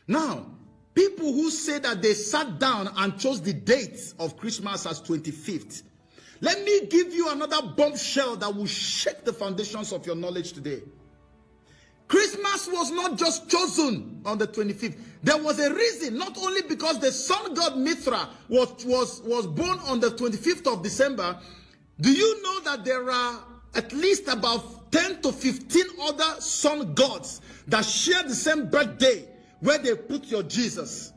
Now, people who say that they sat down and chose the date of Christmas as 25th, let me give you another bombshell that will shake the foundations of your knowledge today. Christmas was not just chosen on the 25th. There was a reason, not only because the sun god Mithra was born on the 25th of December. Do you know that there are at least about 10 to 15 other sun gods that share the same birthday where they put your Jesus?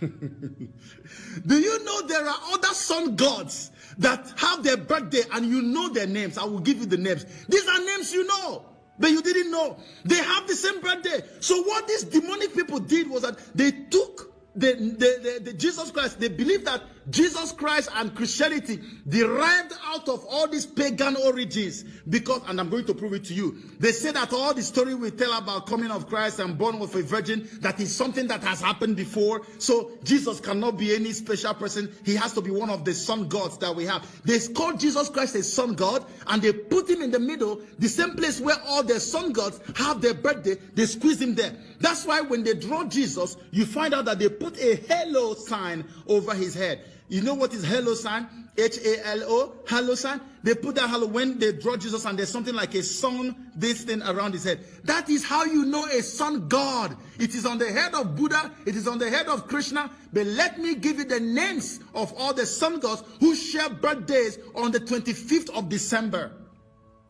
Do you know there are other sun gods that have their birthday and you know their names? I will give you the names. These are names you know, but you didn't know. They have the same birthday. So what these demonic people did was that they took the Jesus Christ. They believed that Jesus Christ and Christianity derived out of all these pagan origins, because, and I'm going to prove it to you, they say that all the story we tell about coming of Christ and born of a virgin, that is something that has happened before. So Jesus cannot be any special person. He has to be one of the sun gods that we have. They call Jesus Christ a sun god, and they put him in the middle, the same place where all the sun gods have their birthday. They squeeze him there. That's why when they draw Jesus, you find out that they put a halo sign over his head. You know what is halo sign? H-A-L-O, halo sign. They put that halo when they draw Jesus, and there's something like a sun, this thing around his head. That is how you know a sun god. It is on the head of Buddha. It is on the head of Krishna. But let me give you the names of all the sun gods who share birthdays on the 25th of December,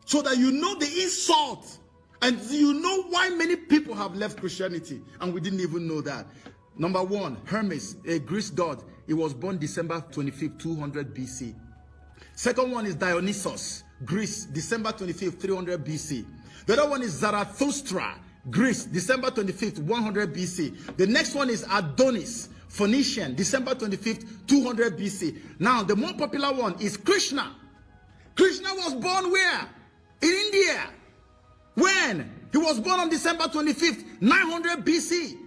so that you know the insult, and you know why many people have left Christianity, and we didn't even know that. Number one, Hermes, a Greek god. He was born December 25th, 200 BC. Second one is Dionysus, Greece, December 25th, 300 BC. The other one is Zarathustra, Greece, December 25th, 100 BC. The next one is Adonis, Phoenician, December 25th, 200 BC. Now, the more popular one is Krishna. Krishna was born where? In India. When? He was born on December 25th, 900 BC.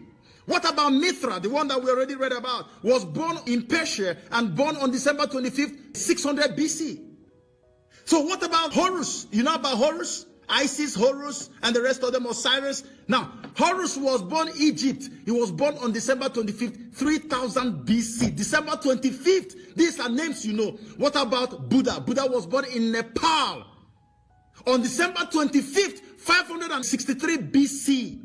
What about Mithra, the one that we already read about? Was born in Persia and born on December 25th, 600 BC. So what about Horus? You know about Horus? Isis, Horus, and the rest of them, Osiris. Now, Horus was born in Egypt. He was born on December 25th, 3000 BC. December 25th. These are names you know. What about Buddha? Buddha was born in Nepal on December 25th, 563 BC.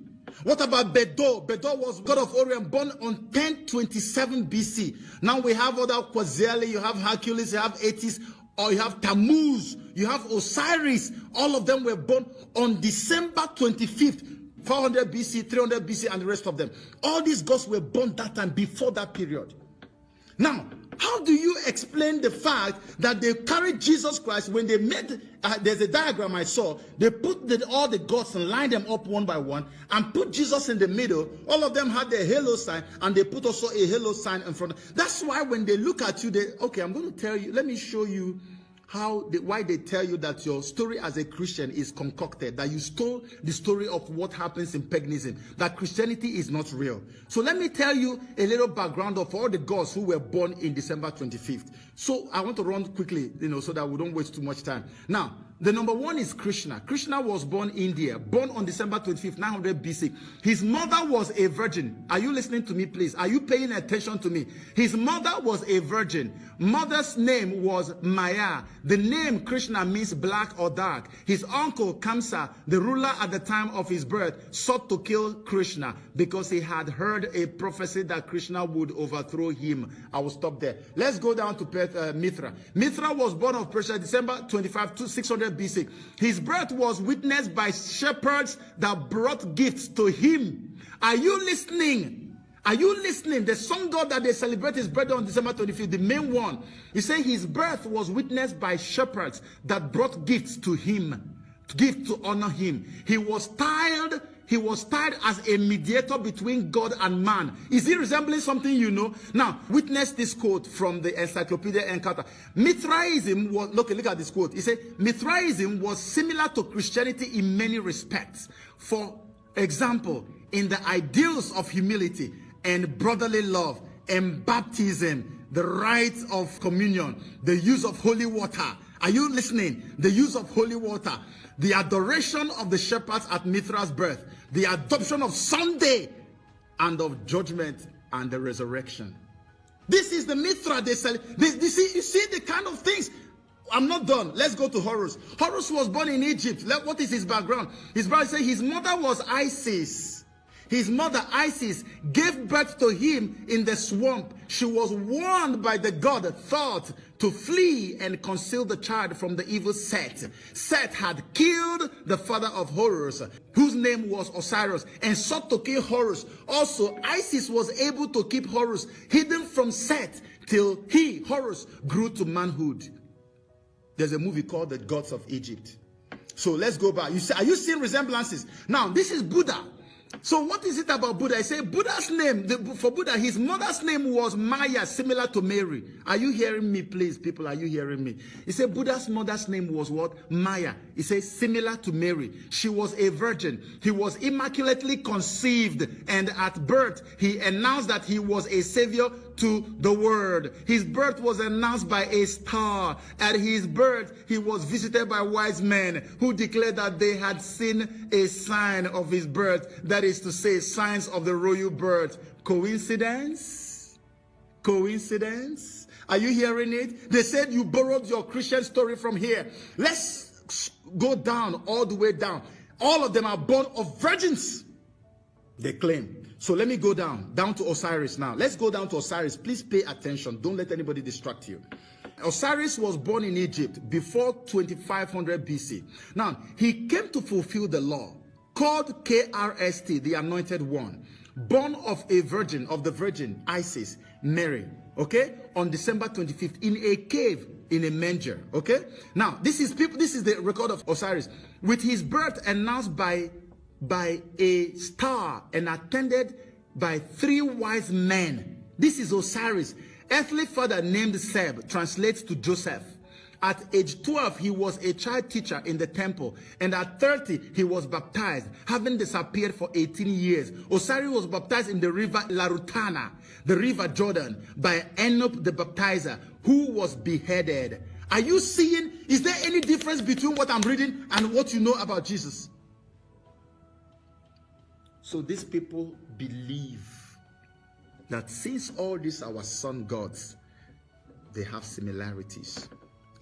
What about Bedo? Bedo was god of Orion, born on 1027 BC. Now we have other Quasili, you have Hercules, you have Atis, or you have Tammuz, you have Osiris. All of them were born on December 25th, 400 BC, 300 BC, and the rest of them. All these gods were born that time, before that period. Now, how do you explain the fact that they carried Jesus Christ when they made, there's a diagram I saw, they put all the gods and lined them up one by one and put Jesus in the middle. All of them had their halo sign, and they put also a halo sign in front. That's why when they look at you, okay, I'm going to tell you, let me show you why they tell you that your story as a Christian is concocted, that you stole the story of what happens in paganism, that Christianity is not real. So let me tell you a little background of all the gods who were born in December 25th. So I want to run quickly, so that we don't waste too much time. Now, the number one is Krishna. Krishna was born in India, born on December 25th, 900 BC. His mother was a virgin. Are you listening to me, please? Are you paying attention to me? His mother was a virgin. Mother's name was Maya. The name Krishna means black or dark. His uncle Kamsa, the ruler at the time of his birth, sought to kill Krishna because he had heard a prophecy that Krishna would overthrow him. I will stop there. Let's go down to Mithra. Mithra was born of Persia, December 25 to 600 BC. His birth was witnessed by shepherds that brought gifts to him. Are you listening? Are you listening? The sun god that they celebrate his birthday on December 25th, the main one. He said his birth was witnessed by shepherds that brought gifts to him, gifts to honor him. He was styled as a mediator between God and man. Is he resembling something you know? Now, witness this quote from the Encyclopedia Encarta. Mithraism was, look at this quote. He said, Mithraism was similar to Christianity in many respects. For example, in the ideals of humility and brotherly love and baptism, the rites of communion, the use of holy water. Are you listening? The use of holy water, the adoration of the shepherds at Mithra's birth, the adoption of Sunday, and of judgment and the resurrection. This is the Mithra they sell. You see the kind of things. I'm not done. Let's go to Horus. Horus was born in Egypt. What is his background? His brother said his mother was Isis. His mother, Isis, gave birth to him in the swamp. She was warned by the god Thoth to flee and conceal the child from the evil Set. Set had killed the father of Horus, whose name was Osiris, and sought to kill Horus. Also, Isis was able to keep Horus hidden from Set till he, Horus, grew to manhood. There's a movie called The Gods of Egypt. So let's go back. You see, are you seeing resemblances? Now, this is Buddha. So what is it about Buddha? I say Buddha's name, for Buddha, his mother's name was Maya, similar to Mary. Are you hearing me, please, people? Are you hearing me? He said Buddha's mother's name was what? Maya. He says similar to Mary. She was a virgin. He was immaculately conceived, and at birth, he announced that he was a savior to the world. His birth was announced by a star. At his birth, he was visited by wise men who declared that they had seen a sign of his birth. That is to say, signs of the royal birth. Coincidence? Coincidence? Are you hearing it? They said you borrowed your Christian story from here. Let's go down, all the way down. All of them are born of virgins, they claim. So let me go down to Osiris now. Let's go down to Osiris. Please pay attention. Don't let anybody distract you. Osiris was born in Egypt before 2500 BC. Now, he came to fulfill the law, called KRST, the anointed one, born of a virgin, of the virgin Isis, Mary, okay, on December 25th in a cave in a manger, okay? Now, this is the record of Osiris, with his birth announced by a star and attended by 3 wise men. This is Osiris. Earthly father named Seb translates to Joseph. At age 12, he was a child teacher in the temple, and at 30, he was baptized, having disappeared for 18 years. Osiris was baptized in the river Larutana, the river Jordan, by Enoch the baptizer, who was beheaded. Are you seeing? Is there any difference between what I'm reading and what you know about Jesus? So these people believe that since all these our sun gods, they have similarities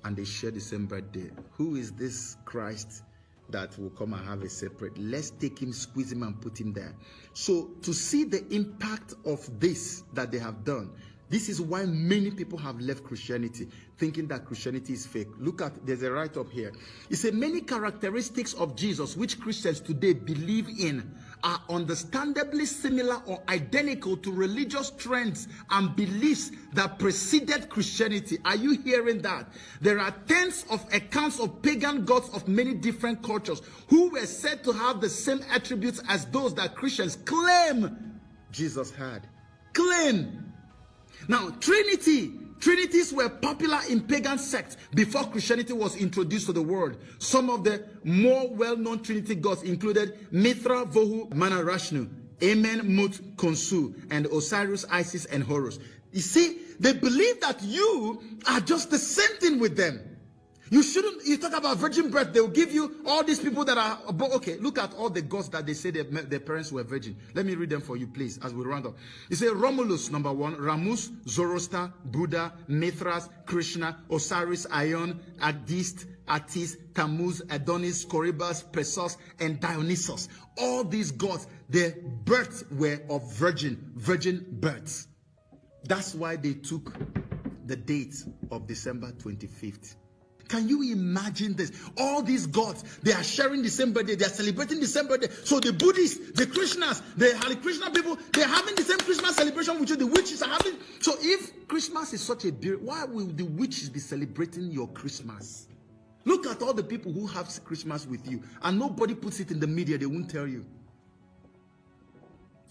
and they share the same birthday. Who is this Christ that will come and have a separate? Let's take him, squeeze him, and put him there. So to see the impact of this that they have done, this is why many people have left Christianity, thinking that Christianity is fake. Look at, there's a write-up here. It says many characteristics of Jesus which Christians today believe in are understandably similar or identical to religious trends and beliefs that preceded Christianity. Are you hearing that? There are tens of accounts of pagan gods of many different cultures who were said to have the same attributes as those that Christians claim Jesus had. Claim. Now, Trinities were popular in pagan sects before Christianity was introduced to the world. Some of the more well-known Trinity gods included Mithra, Vohu, Manarashnu, Amen, Mut, Khonsu, and Osiris, Isis, and Horus. You see, they believe that you are just the same thing with them. You shouldn't, you talk about virgin birth, they will give you all these people that are, okay, look at all the gods that they say their parents were virgin. Let me read them for you, please, as we round up. You say Romulus, number 1, Ramus, Zoroaster, Buddha, Mithras, Krishna, Osiris, Ion, Agdist, Attis, Tammuz, Adonis, Corybus, Perseus, and Dionysus. All these gods, their births were of virgin births. That's why they took the date of December 25th. Can you imagine this? All these gods, they are sharing the same birthday. They are celebrating the same birthday. So the Buddhists, the Krishnas, the Hare Krishna people, they are having the same Christmas celebration which the witches are having. So if Christmas is such a deal, why will the witches be celebrating your Christmas? Look at all the people who have Christmas with you, and nobody puts it in the media. They won't tell you.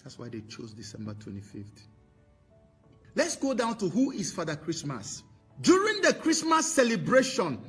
That's why they chose December 25th. Let's go down to who is Father Christmas. During the Christmas celebration,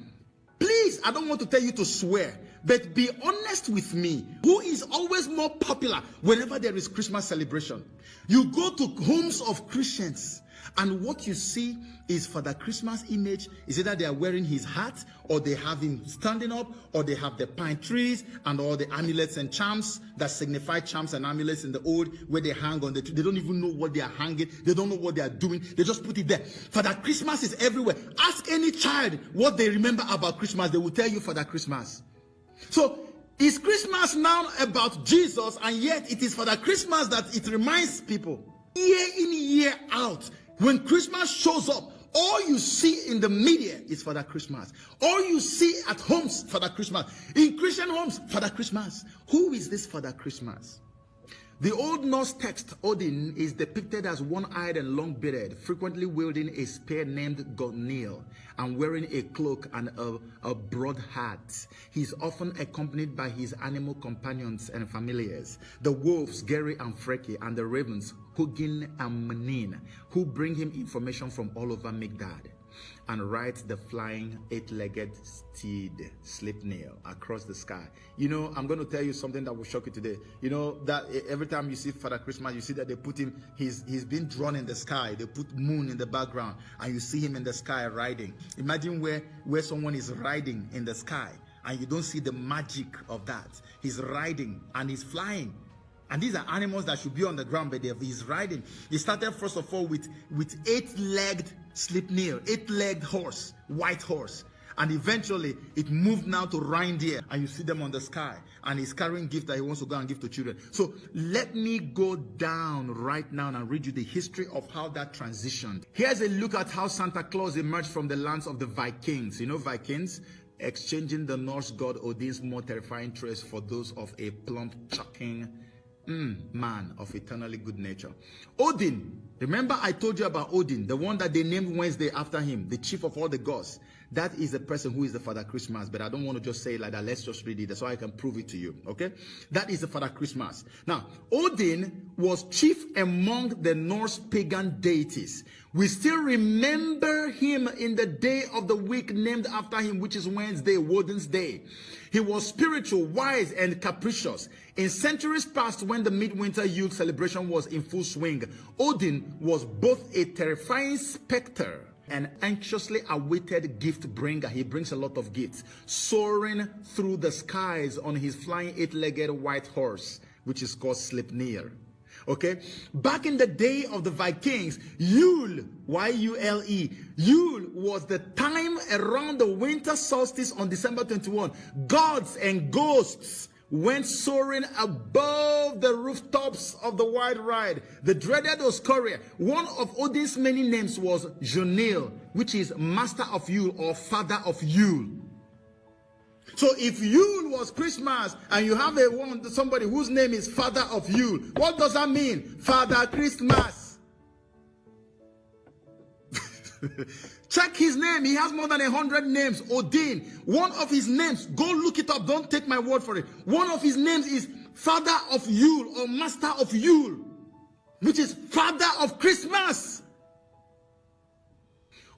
please, I don't want to tell you to swear, But be honest with me, who is always more popular whenever there is Christmas celebration? You go to homes of Christians, and what you see is Father Christmas image. Is either they are wearing his hat, or they have him standing up, or they have the pine trees and all the amulets and charms that signify charms and amulets in the old, where they hang on the tree. They don't even know what they are hanging. They don't know what they are doing. They just put it there. Father Christmas is everywhere. Ask any child what they remember about Christmas. They will tell you Father Christmas. So is Christmas now about Jesus, and yet it is Father Christmas that it reminds people year in, year out. When Christmas shows up, all you see in the media is Father Christmas. All you see at homes, Father Christmas. In Christian homes, Father Christmas. Who is this Father Christmas? The Old Norse text, Odin, is depicted as one-eyed and long-bearded, frequently wielding a spear named Gungnir, and wearing a cloak and a broad hat. He is often accompanied by his animal companions and familiars, the wolves, Geri and Freki, and the ravens, Hugin and Munin, who bring him information from all over Midgard, and ride the flying eight-legged steed Sleipnir across the sky. You know, I'm going to tell you something that will shock you today. You know that every time you see Father Christmas, you see that they put him, he's been drawn in the sky. They put moon in the background, and you see him in the sky riding. Imagine where someone is riding in the sky, and you don't see the magic of that. He's riding and he's flying. And these are animals that should be on the ground, but he's riding. He started first of all with eight-legged Sleipnir, eight-legged horse, white horse. And eventually it moved now to reindeer, and you see them on the sky. And he's carrying gifts that he wants to go and give to children. So let me go down right now and read you the history of how that transitioned. Here's a look at how Santa Claus emerged from the lands of the Vikings. You know Vikings? Exchanging the Norse god Odin's more terrifying traits for those of a plump, chucking man of eternally good nature. Odin, remember I told you about Odin, the one that they named Wednesday after him, the chief of all the gods. That is the person who is the Father Christmas, but I don't want to just say it like that. Let's just read it so I can prove it to you, okay? That is the Father Christmas. Now, Odin was chief among the Norse pagan deities. We still remember him in the day of the week named after him, which is Wednesday, Woden's Day. He was spiritual, wise, and capricious. In centuries past, when the midwinter Yule celebration was in full swing, Odin was both a terrifying specter and anxiously awaited gift bringer. He brings a lot of gifts, soaring through the skies on his flying eight-legged white horse, which is called Sleipnir. Okay, back in the day of the Vikings, Yule, Y-U-L-E, Yule was the time around the winter solstice on December 21. Gods and ghosts went soaring above the rooftops of the wide ride. The dreaded Oscoria. One of Odin's many names was Jonil, which is master of Yule or father of Yule. So if Yule was Christmas and you have somebody whose name is Father of Yule, what does that mean? Father Christmas. Check his name. He has more than 100 names. Odin. One of his names, go look it up. Don't take my word for it. One of his names is Father of Yule or Master of Yule, which is Father of Christmas.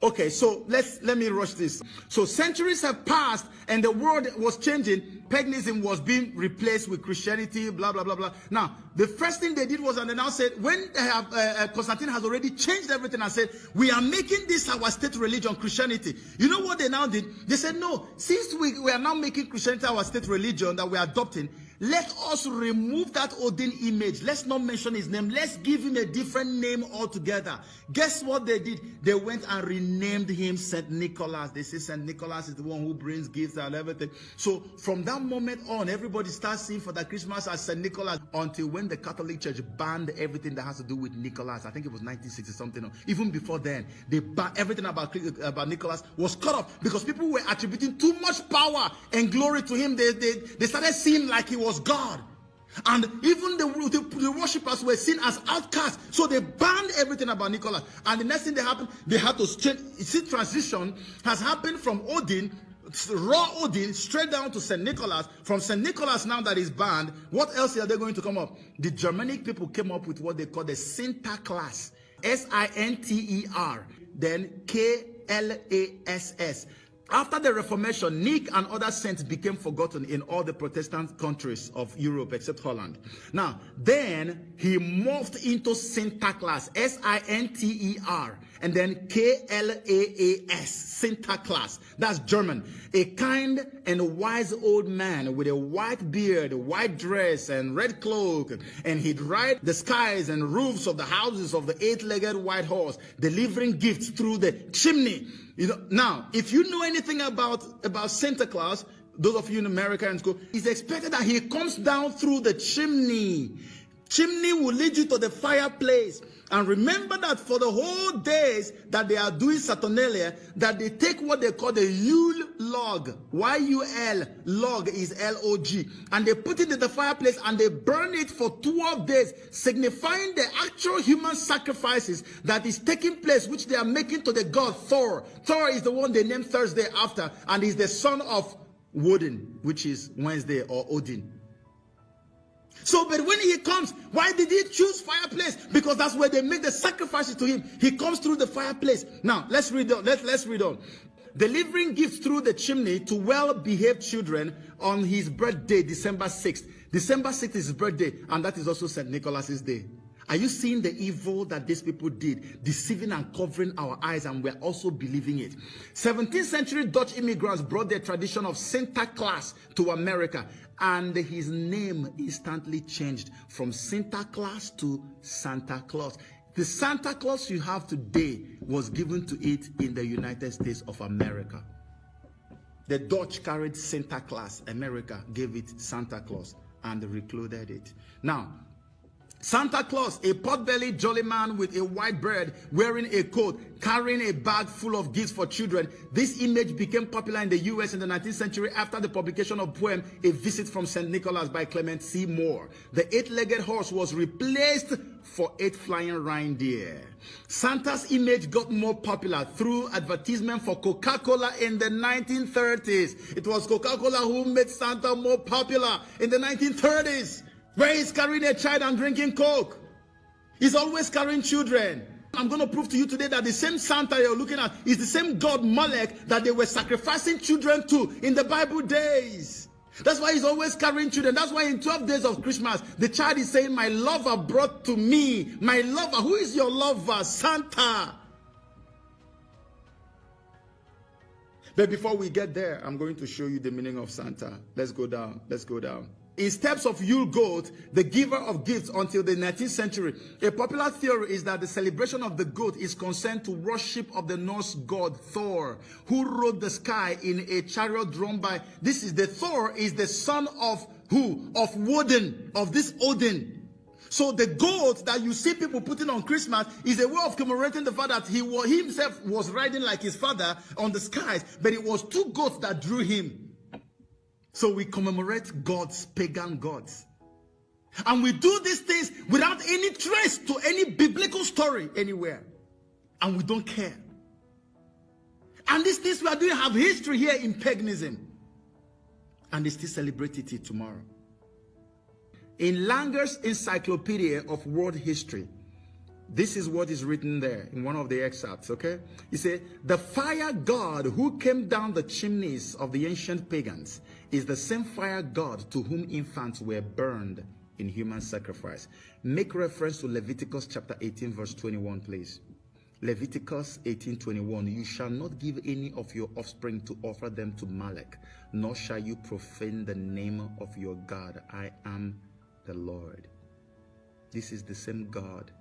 Okay, so let me rush this. So centuries have passed and the world was changing. Paganism was being replaced with Christianity, blah, blah, blah, blah. Now, the first thing they did was, and they now said, when they have, Constantine has already changed everything and said, we are making this our state religion, Christianity. You know what they now did? They said, no, since we are now making Christianity our state religion that we are adopting, let us remove that Odin image. Let's not mention his name. Let's give him a different name altogether. Guess what they did? They went and renamed him St. Nicholas. They say St. Nicholas is the one who brings gifts and everything. So from that moment on, everybody starts seeing Father Christmas as St. Nicholas until when the Catholic Church banned everything that has to do with Nicholas. I think it was 1960 something. Even before then, they banned everything about Nicholas was cut off because people were attributing too much power and glory to him. They started seeing like he was God, and even the worshippers were seen as outcasts, so they banned everything about Nicholas. And the next thing that happened, they had to change. You see, transition has happened from Odin, raw Odin, straight down to St. Nicholas. From St. Nicholas now that is banned, what else are they going to come up? The Germanic people came up with what they call the Sinterklaas, S-I-N-T-E-R, then K-L-A-S-S. After the Reformation, Nick and other saints became forgotten in all the Protestant countries of Europe except Holland. Now, then he morphed into Sinterklaas, S-I-N-T-E-R, and then K-L-A-A-S, Sinterklaas. That's German. A kind and wise old man with a white beard, white dress, and red cloak, and he'd ride the skies and roofs of the houses of the eight-legged white horse, delivering gifts through the chimney. Now, if you know anything about Santa Claus, those of you in America and school, it's expected that he comes down through the chimney. Chimney will lead you to the fireplace. And remember that for the whole days that they are doing Saturnalia, that they take what they call the Yule log. Y-U-L, log is L-O-G. And they put it in the fireplace and they burn it for 12 days, signifying the actual human sacrifices that is taking place, which they are making to the god Thor. Thor is the one they named Thursday after, and is the son of Woden, which is Wednesday, or Odin. So, but when he comes, why did he choose fireplace? Because that's where they make the sacrifices to him. He comes through the fireplace. Now, let's read on. Let's read on. Delivering gifts through the chimney to well-behaved children on his birthday, December 6th. December 6th is his birthday, and that is also St. Nicholas's Day. Are you seeing the evil that these people did, deceiving and covering our eyes, and we're also believing it? 17th century Dutch immigrants brought the tradition of Santa Claus to America, and his name instantly changed from Santa Claus to Santa Claus. The Santa Claus you have today was given to it in the United States of America. The Dutch carried Santa Claus. America gave it Santa Claus and recluded it. Now, Santa Claus, a pot-bellied jolly man with a white beard, wearing a coat, carrying a bag full of gifts for children. This image became popular in the U.S. in the 19th century after the publication of poem A Visit from St. Nicholas by Clement C. Moore. The eight-legged horse was replaced for 8 flying reindeer. Santa's image got more popular through advertisement for Coca-Cola in the 1930s. It was Coca-Cola who made Santa more popular in the 1930s. Where he's carrying a child and drinking Coke. He's always carrying children. I'm going to prove to you today that the same Santa you're looking at is the same god Molech that they were sacrificing children to in the Bible days. That's why he's always carrying children. That's why in 12 days of Christmas, the child is saying, my lover brought to me. My lover. Who is your lover? Santa. But before we get there, I'm going to show you the meaning of Santa. Let's go down. Let's go down. In steps of Yule goat, the giver of gifts until the 19th century. A popular theory is that the celebration of the goat is concerned to worship of the Norse god Thor, who rode the sky in a chariot drawn by, Thor is the son of who? Of Woden, of this Odin. So the goat that you see people putting on Christmas is a way of commemorating the fact that he himself was riding like his father on the skies, but it was 2 goats that drew him. So we commemorate gods, pagan gods. And we do these things without any trace to any biblical story anywhere. And we don't care. And these things we are doing have history here in paganism. And they still celebrate it tomorrow. In Langer's Encyclopedia of World History, this is what is written there in one of the excerpts, okay? He said, the fire god who came down the chimneys of the ancient pagans is the same fire god to whom infants were burned in human sacrifice. Make reference to Leviticus chapter 18, verse 21, please. Leviticus 18:21. You shall not give any of your offspring to offer them to Molech, nor shall you profane the name of your God. I am the Lord. This is the same God.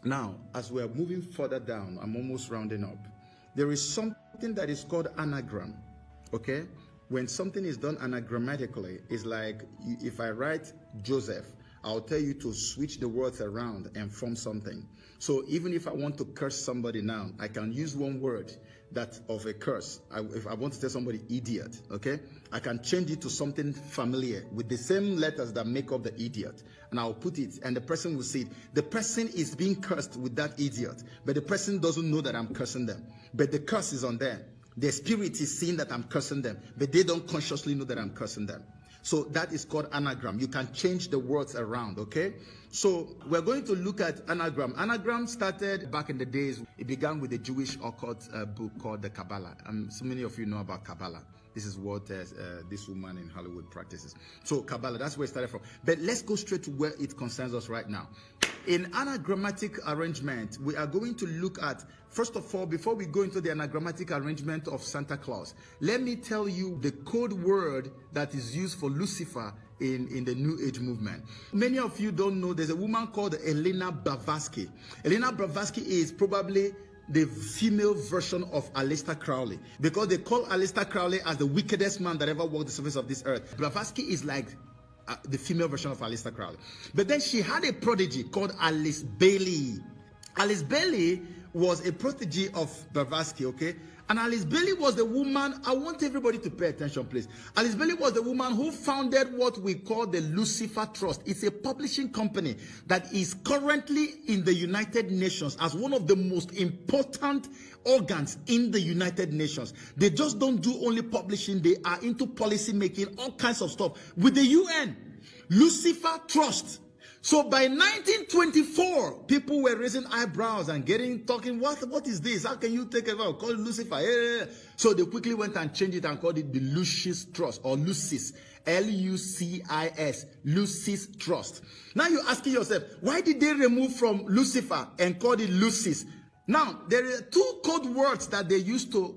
Now, as we are moving further down, I'm almost rounding up. There is something that is called anagram, okay? When something is done anagrammatically, it's like if I write Joseph, I'll tell you to switch the words around and form something. So even if I want to curse somebody now, I can use one word that of a curse. If I want to tell somebody idiot, okay, I can change it to something familiar with the same letters that make up the idiot, and I'll put it, and the person will see it. The person is being cursed with that idiot, but the person doesn't know that I'm cursing them. But the curse is on them. The spirit is seeing that I'm cursing them, but they don't consciously know that I'm cursing them. So that is called anagram. You can change the words around, okay? So we're going to look at anagram. Anagram started back in the days. It began with a Jewish occult book called the Kabbalah. So many of you know about Kabbalah. This is what this woman in Hollywood practices. So Kabbalah, that's where it started from. But let's go straight to where it concerns us right now. In anagrammatic arrangement, we are going to look at, first of all, before we go into the anagrammatic arrangement of Santa Claus, let me tell you the code word that is used for Lucifer in the New Age movement. Many of you don't know, there's a woman called Elena Blavatsky. Elena Blavatsky is probably the female version of Aleister Crowley, because they call Aleister Crowley as the wickedest man that ever walked the surface of this earth. Blavatsky is like the female version of Aleister Crowley. But then she had a prodigy called Alice Bailey. Alice Bailey was a protege of Blavatsky, okay? And Alice Bailey was the woman, I want everybody to pay attention, please. Alice Bailey was the woman who founded what we call the Lucifer Trust. It's a publishing company that is currently in the United Nations as one of the most important organs in the United Nations. They just don't do only publishing, they are into policy making, all kinds of stuff. With the UN, Lucifer Trust. So by 1924, people were raising eyebrows and talking, what is this? How can you take it out? Call it Lucifer. Yeah. So they quickly went and changed it and called it the Lucis Trust, or Lucis, L-U-C-I-S, Lucis Trust. Now you're asking yourself, why did they remove from Lucifer and call it Lucis? Now, there are two code words that they used to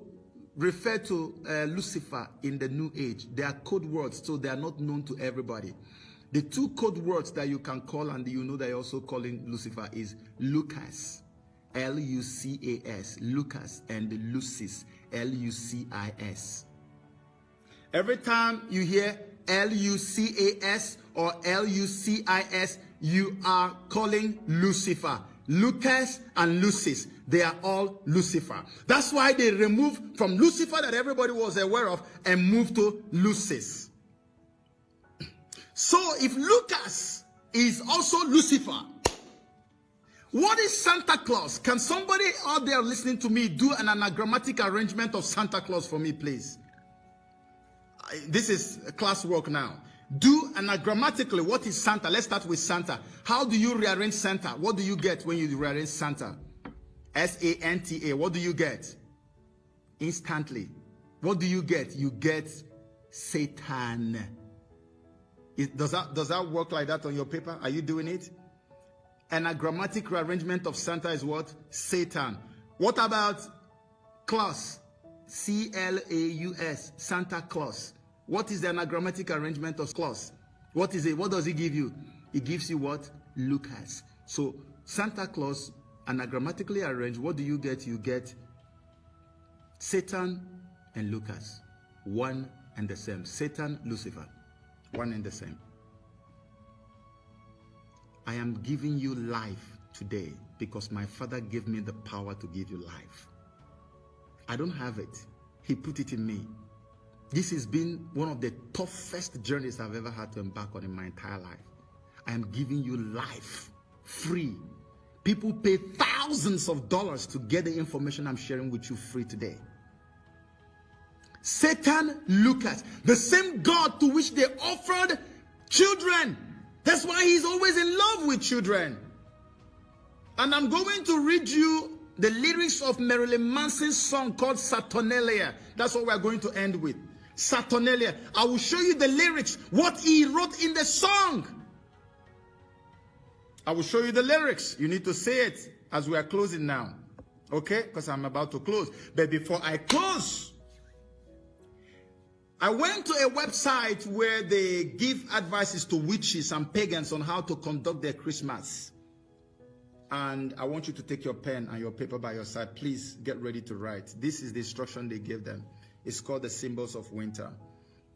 refer to Lucifer in the New Age. They are code words, so they are not known to everybody. The two code words that you can call, and you know that you're also calling Lucifer, is Lucas, L-U-C-A-S, Lucas, and Lucis, L-U-C-I-S. Every time you hear L-U-C-A-S or L-U-C-I-S, you are calling Lucifer. Lucas and Lucis, they are all Lucifer. That's why they removed from Lucifer that everybody was aware of and moved to Lucis. So if Lucas is also Lucifer, what is Santa Claus? Can somebody out there listening to me do an anagrammatic arrangement of Santa Claus for me, please? This is classwork now. Do anagrammatically, what is Santa? Let's start with Santa. How do you rearrange Santa? What do you get when you rearrange Santa? S-A-N-T-A. What do you get? Instantly. What do you get? You get Satan. Does that work like that on your paper? Are you doing it? Anagrammatic rearrangement of Santa is what? Satan. What about Claus? C-L-A-U-S. Santa Claus. What is the anagrammatic arrangement of Claus? What is it? What does it give you? It gives you what? Lucas. So Santa Claus, anagrammatically arranged, what do you get? You get Satan and Lucas. One and the same. Satan, Lucifer. One and the same. I am giving you life today because my Father gave me the power to give you life. I don't have it. He put it in me. This has been one of the toughest journeys I've ever had to embark on in my entire life. I am giving you life, free. People pay thousands of dollars to get the information I'm sharing with you free today. Satan, Lucas, the same God to which they offered children. That's why he's always in love with children. And I'm going to read you the lyrics of Marilyn Manson's song called Saturnalia. That's what we're going to end with. Saturnalia. I will show you the lyrics, what he wrote in the song. I will show you the lyrics. You need to say it as we are closing now. Okay? Because I'm about to close. But before I close, I went to a website where they give advices to witches and pagans on how to conduct their Christmas. And I want you to take your pen and your paper by your side. Please get ready to write. This is the instruction they gave them. It's called the symbols of winter.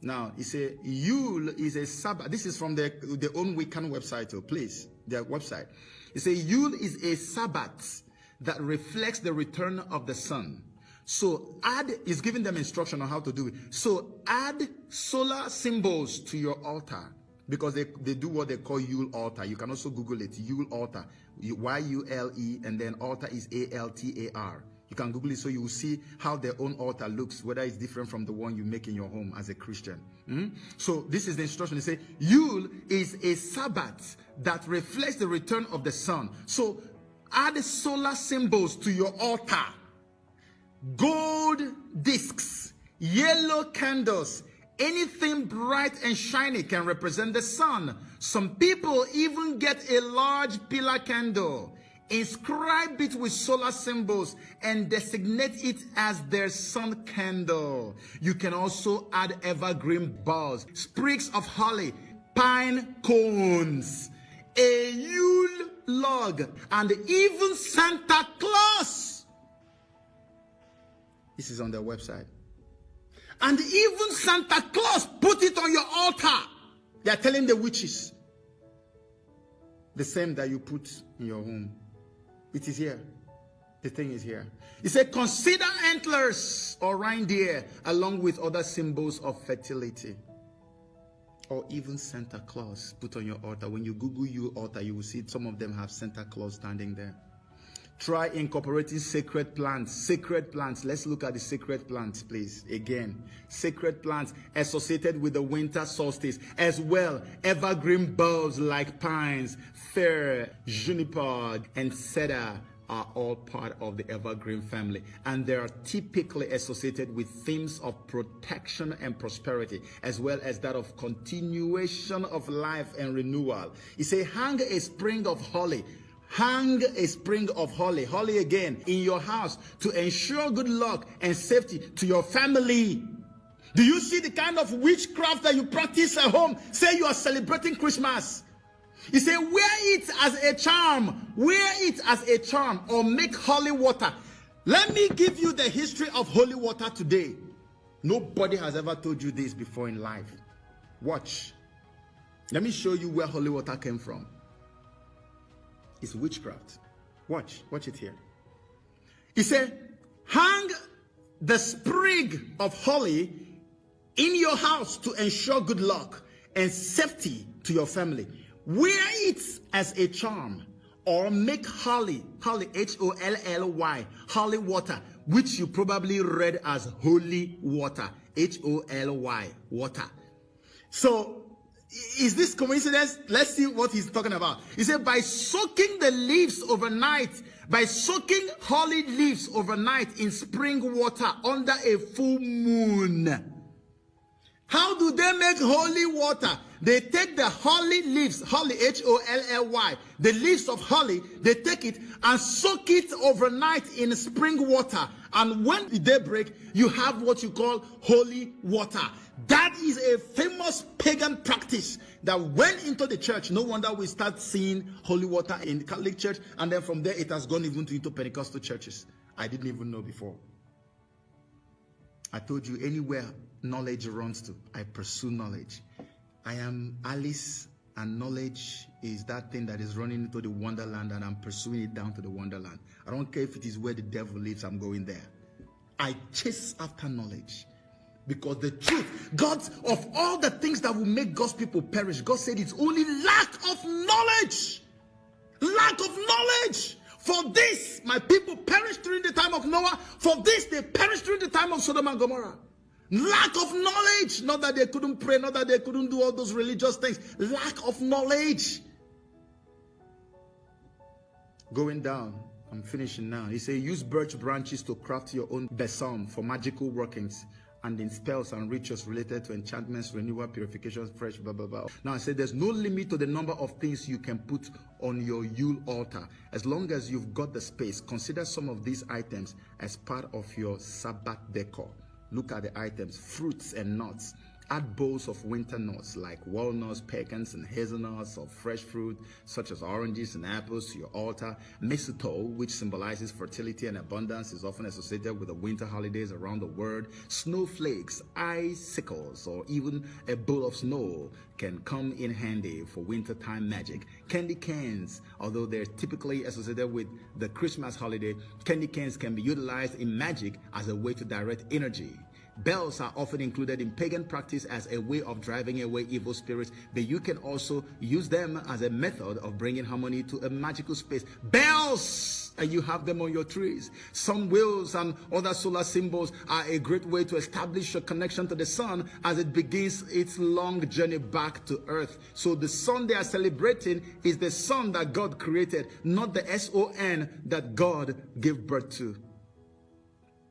Now, it's a Yule is a Sabbath. This is from their own Wiccan website, oh, please, their website. It's a Yule is a Sabbath that reflects the return of the sun. So is giving them instruction on how to do it. So add solar symbols to your altar, because they do what they call Yule altar. You can also Google it, Yule altar, Y-U-L-E, and then altar is A-L-T-A-R. You can Google it so you will see how their own altar looks, whether it's different from the one you make in your home as a Christian. So this is the instruction. They say Yule is a Sabbath that reflects the return of the sun. So add solar symbols to your altar. Gold discs, yellow candles, anything bright and shiny can represent the sun. Some people even get a large pillar candle, inscribe it with solar symbols, and designate it as their sun candle. You can also add evergreen boughs, sprigs of holly, pine cones, a Yule log, and even Santa Claus. This is on their website. And even Santa Claus, put it on your altar. They are telling the witches the same that you put in your home. It is here. The thing is here. He said, consider antlers or reindeer along with other symbols of fertility. Or even Santa Claus put on your altar. When you Google your altar, you will see some of them have Santa Claus standing there. Try incorporating sacred plants. Sacred plants. Let's look at the sacred plants, please. Again, sacred plants associated with the winter solstice. As well, evergreen boughs like pines, fir, juniper, and cedar are all part of the evergreen family. And they are typically associated with themes of protection and prosperity, as well as that of continuation of life and renewal. He said, hang a sprig of holly. Hang a sprig of holly, holly again, in your house to ensure good luck and safety to your family. Do you see the kind of witchcraft that you practice at home? Say you are celebrating Christmas. He said, wear it as a charm. Wear it as a charm or make holy water. Let me give you the history of holy water today. Nobody has ever told you this before in life. Watch. Let me show you where holy water came from. It's witchcraft. Watch it here. He said, hang the sprig of holly in your house to ensure good luck and safety to your family. Wear it as a charm or make holly, H-O-L-L-Y, holy water, which you probably read as holy water, H-O-L-Y, water. So, is this coincidence? Let's see what he's talking about. He said, by soaking the leaves overnight, by soaking holly leaves overnight in spring water under a full moon. How do they make holy water? They take the holly leaves, holly, H-O-L-L-Y, the leaves of holly, they take it and soak it overnight in spring water. And when the day break, you have what you call holy water. That is a famous pagan practice that went into the church. No wonder we start seeing holy water in the Catholic Church, and then from there it has gone even into Pentecostal churches. I didn't even know before. I told you, anywhere knowledge runs to, I pursue knowledge. I am Alice, and knowledge is that thing that is running into the wonderland, and I'm pursuing it down to the wonderland. I don't care if it is where the devil lives, I'm going there. I chase after knowledge. Because the truth, God, of all the things that will make God's people perish, God said it's only lack of knowledge. Lack of knowledge. For this, my people perished during the time of Noah. For this, they perished during the time of Sodom and Gomorrah. Lack of knowledge. Not that they couldn't pray, not that they couldn't do all those religious things. Lack of knowledge. Going down, I'm finishing now. He said, use birch branches to craft your own besom for magical workings, and in spells and rituals related to enchantments, renewal, purifications, fresh, blah, blah, blah. Now I said there's no limit to the number of things you can put on your Yule altar. As long as you've got the space, consider some of these items as part of your Sabbath decor. Look at the items: fruits and nuts. Add bowls of winter nuts like walnuts, pecans, and hazelnuts, or fresh fruit such as oranges and apples to your altar. Mistletoe, which symbolizes fertility and abundance, is often associated with the winter holidays around the world. Snowflakes, icicles, or even a bowl of snow can come in handy for wintertime magic. Candy canes, although they're typically associated with the Christmas holiday, candy canes can be utilized in magic as a way to direct energy. Bells are often included in pagan practice as a way of driving away evil spirits, but you can also use them as a method of bringing harmony to a magical space. Bells! And you have them on your trees. Sun wheels and other solar symbols are a great way to establish a connection to the sun as it begins its long journey back to earth. So the sun they are celebrating is the sun that God created, not the S-O-N that God gave birth to.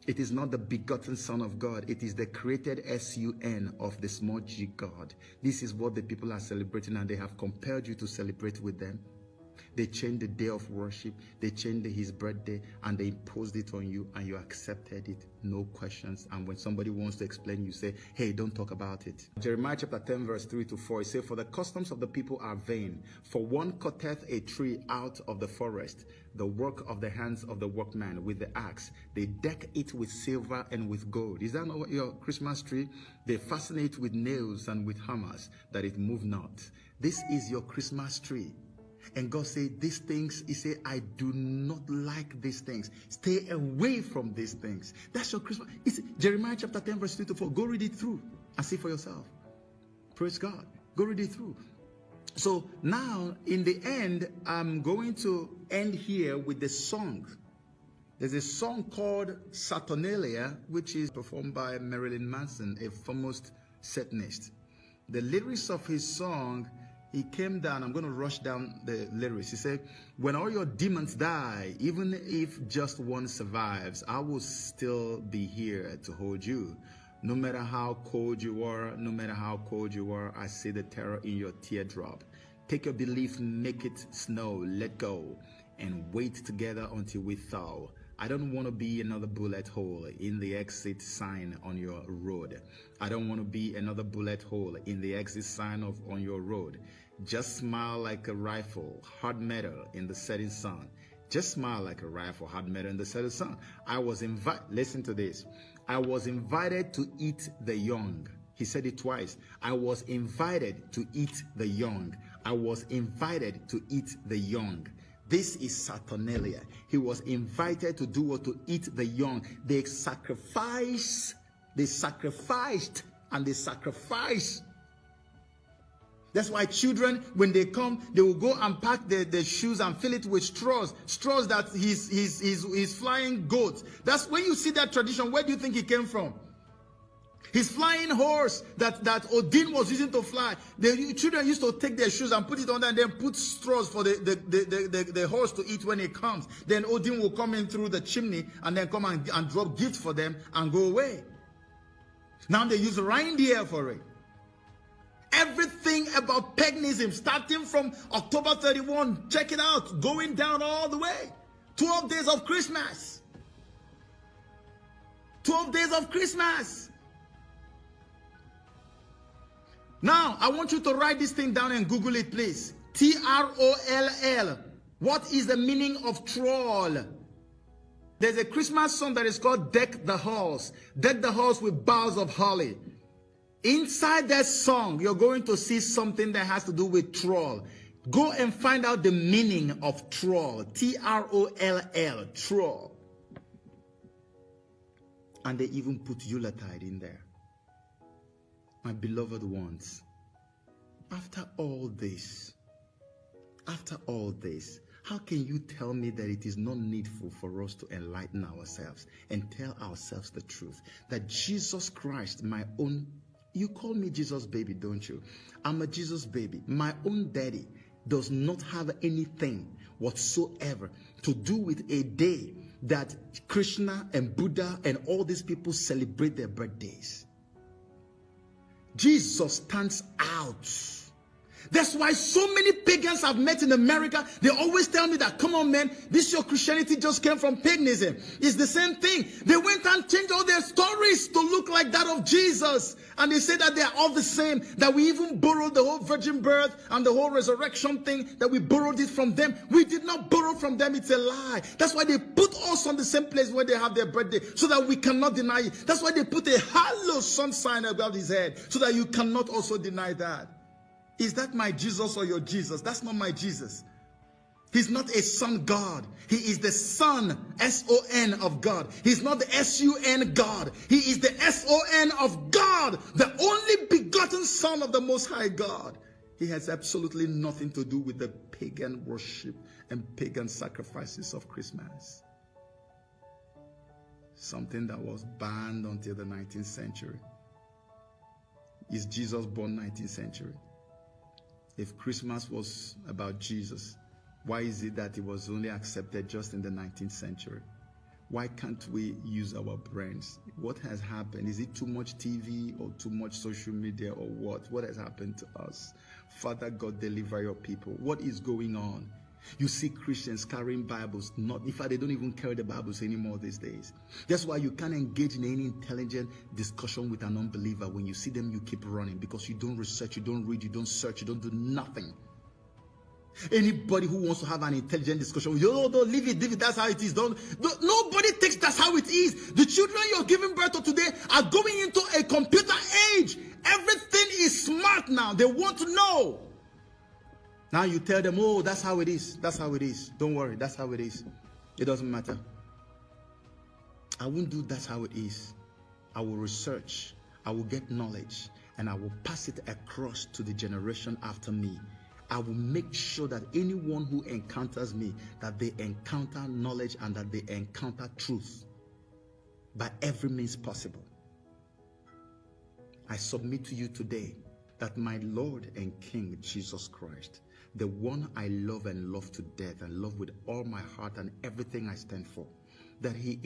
It is not the begotten Son of God. It is the created S-U-N of the small g God. This is what the people are celebrating, and they have compelled you to celebrate with them. They changed the day of worship. They changed his birthday, and they imposed it on you, and you accepted it. No questions. And when somebody wants to explain, you say, hey, don't talk about it. Jeremiah chapter 10 verse 3-4, it says, for the customs of the people are vain. For one cutteth a tree out of the forest, the work of the hands of the workman with the axe. They deck it with silver and with gold. Is that not your Christmas tree? They fasten it with nails and with hammers, that it move not. This is your Christmas tree. And God said, these things, he said, I do not like these things. Stay away from these things. That's your Christmas. It's Jeremiah chapter 10 verse 3-4. Go read it through and see for yourself. Praise God. Go read it through. So now, in the end, I'm going to end here with the song. There's a song called Saturnalia, which is performed by Marilyn Manson, a famous Satanist. The lyrics of his song, he came down, I'm going to rush down the lyrics. He said, when all your demons die, even if just one survives, I will still be here to hold you. No matter how cold you are, no matter how cold you are, I see the terror in your teardrop. Take your belief, make it snow, let go, and wait together until we thaw. I don't want to be another bullet hole in the exit sign on your road. I don't want to be another bullet hole in the exit sign on your road. Just smile like a rifle, hard metal in the setting sun. Just smile like a rifle, hard metal in the setting sun. Listen to this. I was invited to eat the young. He said it twice. I was invited to eat the young. I was invited to eat the young. This is Saturnalia. He was invited to do what? To eat the young. They sacrificed, and they sacrifice. That's why children, when they come, they will go and pack their shoes and fill it with straws that he's flying goats. That's when you see that tradition. Where do you think it came from? His flying horse that Odin was using to fly. The children used to take their shoes and put it on and then put straws for the horse to eat when it comes. Then Odin will come in through the chimney and then come and drop gifts for them and go away. Now they use reindeer for it. Everything about paganism, starting from October 31, check it out, going down all the way. 12 days of Christmas. 12 days of Christmas. Now, I want you to write this thing down and Google it, please. T-R-O-L-L. What is the meaning of troll? There's a Christmas song that is called Deck the Halls. Deck the halls with boughs of holly. Inside that song, you're going to see something that has to do with troll. Go and find out the meaning of troll. T-R-O-L-L. Troll. And they even put Yuletide in there. My beloved ones, after all this, how can you tell me that it is not needful for us to enlighten ourselves and tell ourselves the truth? That Jesus Christ, my own, you call me Jesus baby, don't you? I'm a Jesus baby. My own daddy does not have anything whatsoever to do with a day that Krishna and Buddha and all these people celebrate their birthdays. Jesus stands out. That's why so many pagans I've met in America, they always tell me that, come on man, this your Christianity just came from paganism. It's the same thing. They went and changed all their stories to look like that of Jesus. And they say that they are all the same, that we even borrowed the whole virgin birth and the whole resurrection thing, that we borrowed it from them. We did not borrow from them. It's a lie. That's why they put us on the same place where they have their birthday, so that we cannot deny it. That's why they put a halo sun sign above his head, so that you cannot also deny that. Is that my Jesus or your Jesus? That's not my Jesus. He's not a son God. He is the Son, S-O-N, of God. He's not the S-U-N God. He is the S-O-N of God, the only begotten Son of the Most High God. He has absolutely nothing to do with the pagan worship and pagan sacrifices of Christmas. Something that was banned until the 19th century. Is Jesus born 19th century? If Christmas was about Jesus, why is it that it was only accepted just in the 19th century? Why can't we use our brains? What has happened? Is it too much TV or too much social media or what? What has happened to us? Father God, deliver your people. What is going on? You see Christians carrying Bibles. In fact, they don't even carry the Bibles anymore these days. That's why you can't engage in any intelligent discussion with an unbeliever. When you see them, you keep running because you don't research, you don't read, you don't search, you don't do nothing. Anybody who wants to have an intelligent discussion with you, oh, don't leave it, that's how it is. Nobody thinks that's how it is. The children you're giving birth to today are going into a computer age. Everything is smart now. They want to know. Now you tell them, oh, that's how it is. That's how it is. Don't worry, that's how it is. It doesn't matter. I won't do that's how it is. I will research. I will get knowledge. And I will pass it across to the generation after me. I will make sure that anyone who encounters me, that they encounter knowledge and that they encounter truth by every means possible. I submit to you today that my Lord and King Jesus Christ, the one I love and love to death and love with all my heart and everything I stand for, that he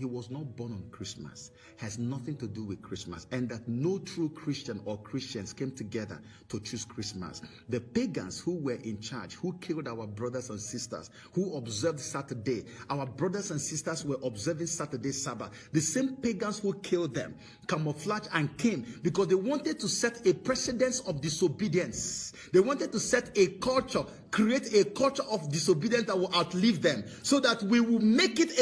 was not born on Christmas, has nothing to do with Christmas, and that no true Christian or Christians came together to choose Christmas. The pagans who were in charge, who killed our brothers and sisters, who observed Saturday, our brothers and sisters were observing Saturday Sabbath. The same pagans who killed them camouflaged and came because they wanted to set a precedence of disobedience. They wanted to set a culture, create a culture of disobedience that will outlive them, so that we will make it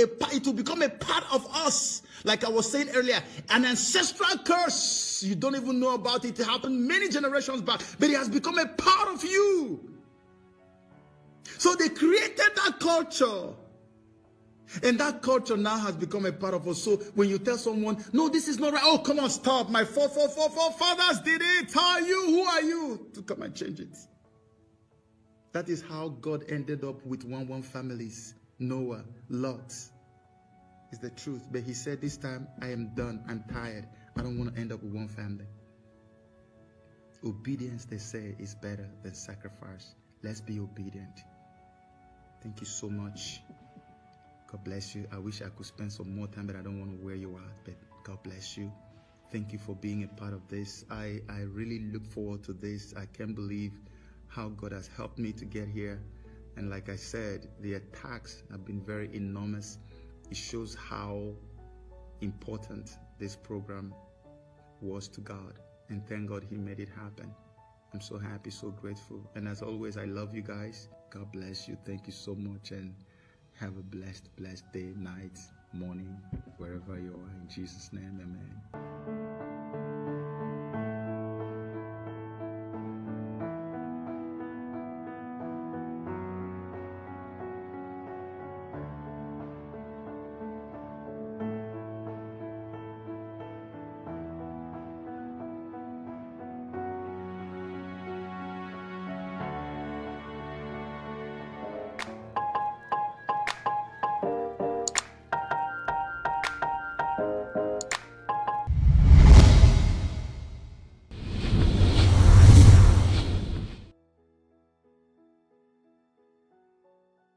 will become a part of us. Like I was saying earlier, an ancestral curse. You don't even know about it. It happened many generations back, but it has become a part of you. So they created that culture. And that culture now has become a part of us. So when you tell someone, no, this is not right. Oh, come on, stop. My forefathers did it. How are you? Who are you? To come and change it. That is how God ended up with one families. Noah, Lot. It's the truth. But he said, this time I am done. I'm tired. I don't want to end up with one family. Obedience, they say, is better than sacrifice. Let's be obedient. Thank you so much. God bless you. I wish I could spend some more time, but I don't want to wear you out. But God bless you. Thank you for being a part of this. I really look forward to this. I can't believe how God has helped me to get here. And like I said, the attacks have been very enormous. It shows how important this program was to God. And thank God he made it happen. I'm so happy, so grateful. And as always, I love you guys. God bless you. Thank you so much. And have a blessed day, night, morning, wherever you are. In Jesus' name, amen.